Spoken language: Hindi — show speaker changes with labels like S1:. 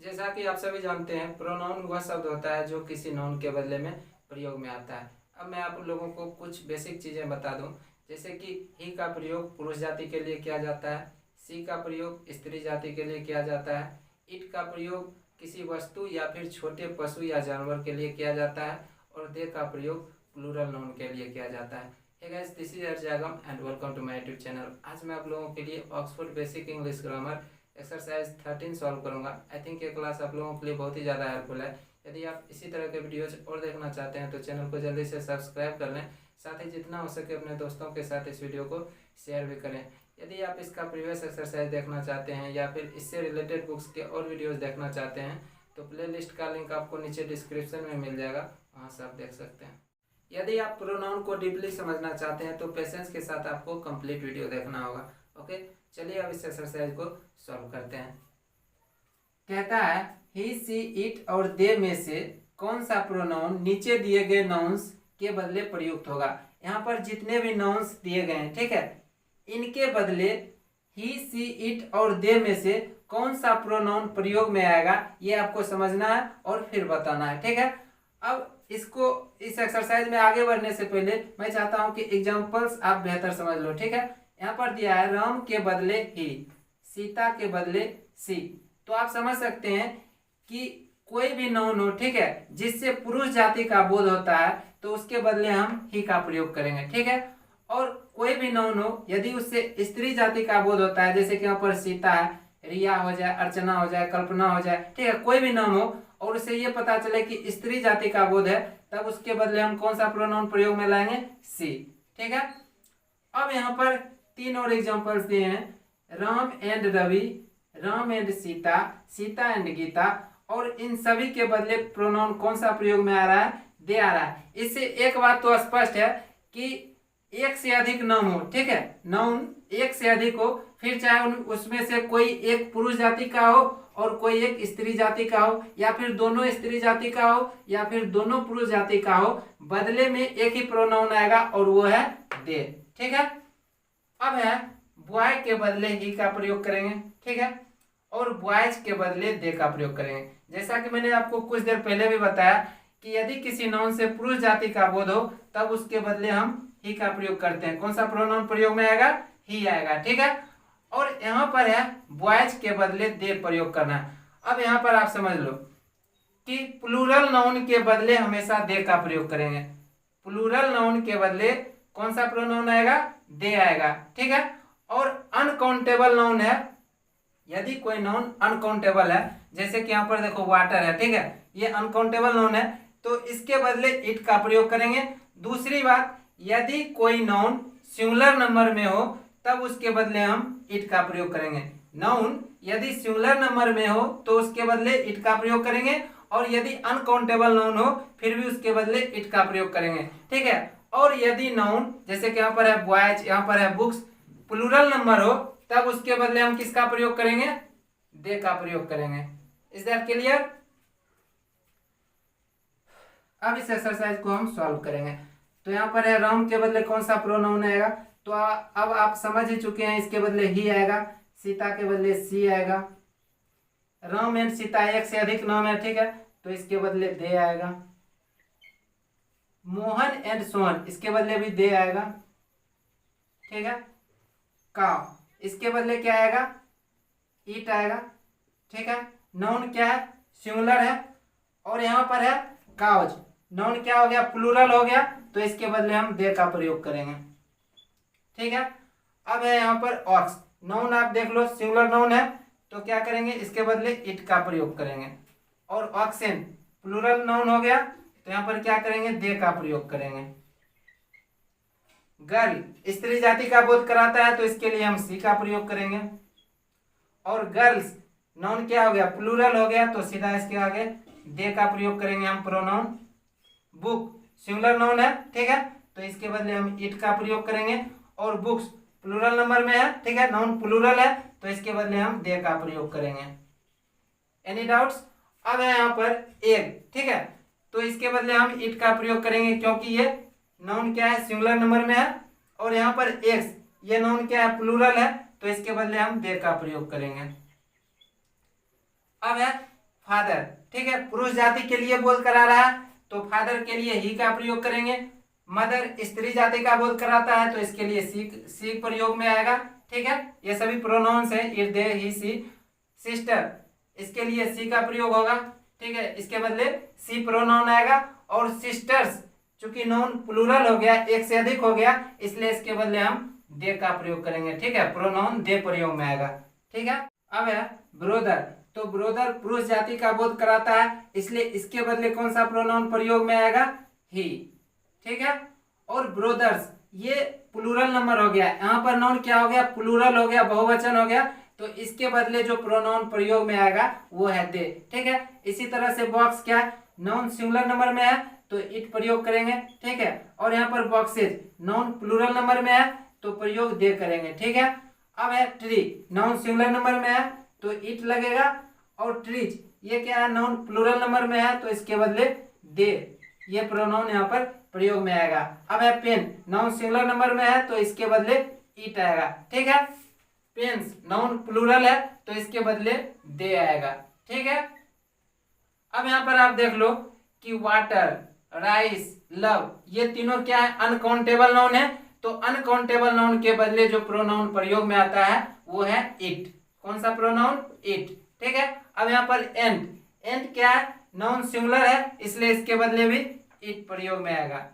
S1: जैसा कि आप सभी जानते हैं, प्रोनाउन वह शब्द होता है जो किसी नाउन के बदले में प्रयोग में आता है। अब मैं आप लोगों को कुछ बेसिक चीज़ें बता दूं, जैसे कि ही का प्रयोग पुरुष जाति के लिए किया जाता है, सी का प्रयोग स्त्री जाति के लिए किया जाता है, इट का प्रयोग किसी वस्तु या फिर छोटे पशु या जानवर के लिए किया जाता है, और दे का प्रयोग प्लूरल नाउन के लिए किया जाता है। हे गाइस, दिस इज अर्जागम and welcome to my YouTube channel. आज मैं आप लोगों के लिए Oxford basic English grammar exercise 13 solve करूंगा। आई थिंक ये क्लास आप लोगों के लिए बहुत ही ज़्यादा हेल्पफुल है। यदि आप इसी तरह के वीडियोज और देखना चाहते हैं तो चैनल को जल्दी से सब्सक्राइब कर लें, साथ ही जितना हो सके अपने दोस्तों के साथ इस वीडियो को शेयर भी करें। यदि आप इसका प्रीवियस एक्सरसाइज देखना चाहते हैं या फिर इससे रिलेटेड बुक्स के और वीडियोज़ देखना चाहते हैं तो प्ले लिस्ट का लिंक आपको नीचे डिस्क्रिप्शन में मिल जाएगा, वहाँ से आप देख सकते हैं। यदि आप प्रोनाउन को डीपली समझना चाहते हैं तो पेशेंस के साथ आपको कंप्लीट वीडियो देखना होगा। ओके, चलिए अब इस एक्सरसाइज को सॉल्व करते हैं। कहता है ही सी इट और दे में से कौन सा प्रोनाउन नीचे दिए गए नाउन्स के बदले प्रयुक्त होगा। यहाँ पर जितने भी नाउन्स दिए गए हैं, ठीक है, इनके बदले ही सी इट और दे में से कौन सा प्रोनाउन प्रयोग में आएगा, ये आपको समझना है और फिर बताना है, ठीक है। अब इसको इस एक्सरसाइज में आगे बढ़ने से पहले मैं चाहता हूं कि एग्जांपल्स आप बेहतर समझ लो, ठीक है। यहाँ पर दिया है राम के बदले ही, सीता के बदले सी। तो आप समझ सकते हैं कि कोई भी नाउन हो, ठीक है, जिससे पुरुष जाति का बोध होता है तो उसके बदले हम ही का प्रयोग करेंगे, ठीक है। और कोई भी नाउन हो यदि उससे स्त्री जाति का बोध होता है, जैसे कि यहाँ पर सीता है, रिया हो जाए, अर्चना हो जाए, कल्पना हो जाए, ठीक है, कोई भी नाम हो और उसे ये पता चले कि स्त्री जाति का बोध है, तब उसके बदले हम कौन सा प्रोनाउन प्रयोग में लाएंगे, सी, ठीक है। अब यहाँ पर तीन और एग्जांपल्स दिए हैं, Ram and Ravi, Ram and Sita, Sita and Gita, और इन सभी के बदले प्रोनाउन कौन सा प्रयोग में आ रहा है, दे आ रहा है। इससे एक बात तो स्पष्ट है कि एक से अधिक नाउन हो, ठीक है, नाउन एक से अधिक हो, फिर चाहे उसमें से कोई एक पुरुष जाति का हो और कोई एक स्त्री जाति का हो, या फिर दोनों स्त्री जाति का हो या फिर दोनों पुरुष जाति का हो, बदले में एक ही प्रोनाउन आएगा और वो है दे, ठीक है। अब है बॉय के बदले ही का प्रयोग करेंगे, ठीक है, और बॉयज के बदले दे का प्रयोग करेंगे। जैसा कि मैंने आपको कुछ देर पहले भी बताया कि यदि किसी नाउन से पुरुष जाति का बोध हो तब उसके बदले हम ही का प्रयोग करते हैं। कौन सा प्रोनाउन प्रयोग में आएगा, ही आएगा, ठीक है। और यहाँ पर है बॉयज के बदले दे प्रयोग करना है। अब यहाँ पर आप समझ लो कि प्लूरल नाउन के बदले हमेशा दे का प्रयोग करेंगे। प्लूरल नाउन के बदले कौन सा प्रोनाउन आएगा, दे आएगा, ठीक है। और अनकाउंटेबल नाउन है, यदि कोई नाउन अनकाउंटेबल है, जैसे कि यहाँ पर देखो वाटर है, ठीक है, ये अनकाउंटेबल नाउन है तो इसके बदले इट का प्रयोग करेंगे। दूसरी बात, यदि कोई नाउन सिंगुलर नंबर में हो तब उसके बदले हम इट का प्रयोग करेंगे। नाउन यदि सिंगुलर नंबर में हो तो उसके बदले इट का प्रयोग करेंगे, और यदि अनकाउंटेबल नाउन हो फिर भी उसके बदले इट का प्रयोग करेंगे, ठीक है। और यदि नाउन जैसे कि यहाँ पर है बॉयज, यहाँ पर है बुक्स, प्लूरल नंबर हो तब उसके बदले हम किसका प्रयोग करेंगे, दे का प्रयोग करेंगे। Is that clear. अब इस एक्सरसाइज को हम सॉल्व करेंगे। तो यहाँ पर है राम के बदले कौन सा प्रोनाउन आएगा, तो अब आप समझ ही चुके हैं, इसके बदले ही आएगा, सीता के बदले सी आएगा, राम एंड सीता एक से अधिक नाम है, ठीक है, तो इसके बदले दे आएगा। मोहन एंड सोहन, इसके बदले भी दे आएगा, ठीक है। काव, इसके बदले क्या आएगा, ईट आएगा, ठीक है। नाउन क्या है, सिंगुलर है, और यहाँ पर है काउज, नाउन क्या हो गया, प्लूरल हो गया, तो इसके बदले हम दे का प्रयोग करेंगे, ठीक है। अब है यहाँ पर ऑक्स, नाउन आप देख लो सिंगुलर नाउन है तो क्या करेंगे, इसके बदले इट का प्रयोग करेंगे। और ऑक्सेन प्लूरल नाउन हो गया तो यहाँ पर क्या करेंगे, दे का प्रयोग करेंगे। गर्ल स्त्री जाति का बोध कराता है तो इसके लिए हम सी का प्रयोग करेंगे। और गर्ल्स नाउन क्या हो गया, प्लूरल हो गया, तो सीधा इसके आगे दे का प्रयोग करेंगे हम प्रोनाउन। बुक सिंगुलर नाउन है, ठीक है, तो इसके बदले हम इट का प्रयोग करेंगे। और बुक्स प्लूरल नंबर में है, ठीक है, नाउन प्लूरल है, तो इसके बदले हम दे का प्रयोग करेंगे। Any doubts. अब है यहाँ पर एग, ठीक है, तो इसके बदले हम इट का प्रयोग करेंगे क्योंकि ये नाउन क्या है, सिंगुलर नंबर में है। और यहाँ पर एग्स, ये नाउन क्या है, प्लूरल है, तो इसके बदले हम दे का प्रयोग करेंगे। अब है फादर, ठीक है, पुरुष जाति के लिए बोध करा रहा है तो फादर के लिए ही का प्रयोग करेंगे। मदर स्त्री जाति का बोध कराता है तो इसके लिए सी प्रयोग में आएगा, ठीक है। ये सभी प्रोनाउंस है, it they he C. Sister, इसके लिए सी का प्रयोग होगा, ठीक है, इसके बदले सी प्रोनाउन आएगा। और सिस्टर्स, चूंकि नाउन प्लूरल हो गया, एक से अधिक हो गया, इसलिए इसके बदले हम दे का प्रयोग करेंगे, ठीक है, प्रोनाउन दे प्रयोग में आएगा, ठीक है। अब है ब्रोदर, तो ब्रोदर पुरुष जाति का बोध कराता है, इसलिए इसके बदले कौन सा प्रोनाउन प्रयोग में आएगा, ही, ठीक है। और ब्रोदर्स, ये प्लूरल नंबर हो गया, यहाँ पर नाउन क्या हो गया, प्लूरल हो गया, बहुवचन हो गया, तो इसके बदले जो प्रोनाउन प्रयोग में आएगा वो है दे, ठीक है। इसी तरह से बॉक्स क्या है, नाउन सिंगुलर नंबर में है तो इट प्रयोग करेंगे, ठीक है। और यहाँ पर बॉक्सेज, नाउन प्लूरल नंबर में है तो प्रयोग दे करेंगे, ठीक है। अब है ट्री, नाउन सिंगुलर नंबर में है तो इट लगेगा। और ट्रीज, ये क्या है, नाउन प्लूरल नंबर में है तो इसके बदले दे, ये प्रोनाउन यहाँ पर प्रयोग में आएगा। अब है पेन, नाउन सिंगुलर नंबर में है तो इसके बदले इट आएगा, ठीक है। पेन्स, नाउन प्लूरल है तो इसके बदले दे आएगा, ठीक है। अब यहाँ पर आप देख लो कि वाटर, राइस, लव, ये तीनों क्या है, अनकाउंटेबल नाउन है, तो अनकाउंटेबल नाउन के बदले जो प्रोनाउन प्रयोग में आता है वो है इट। कौन सा प्रोनाउन, इट, ठीक है। अब यहाँ पर एंड, एंड क्या है, नाउन सिंगुलर है इसलिए इसके बदले भी इट प्रयोग में आएगा।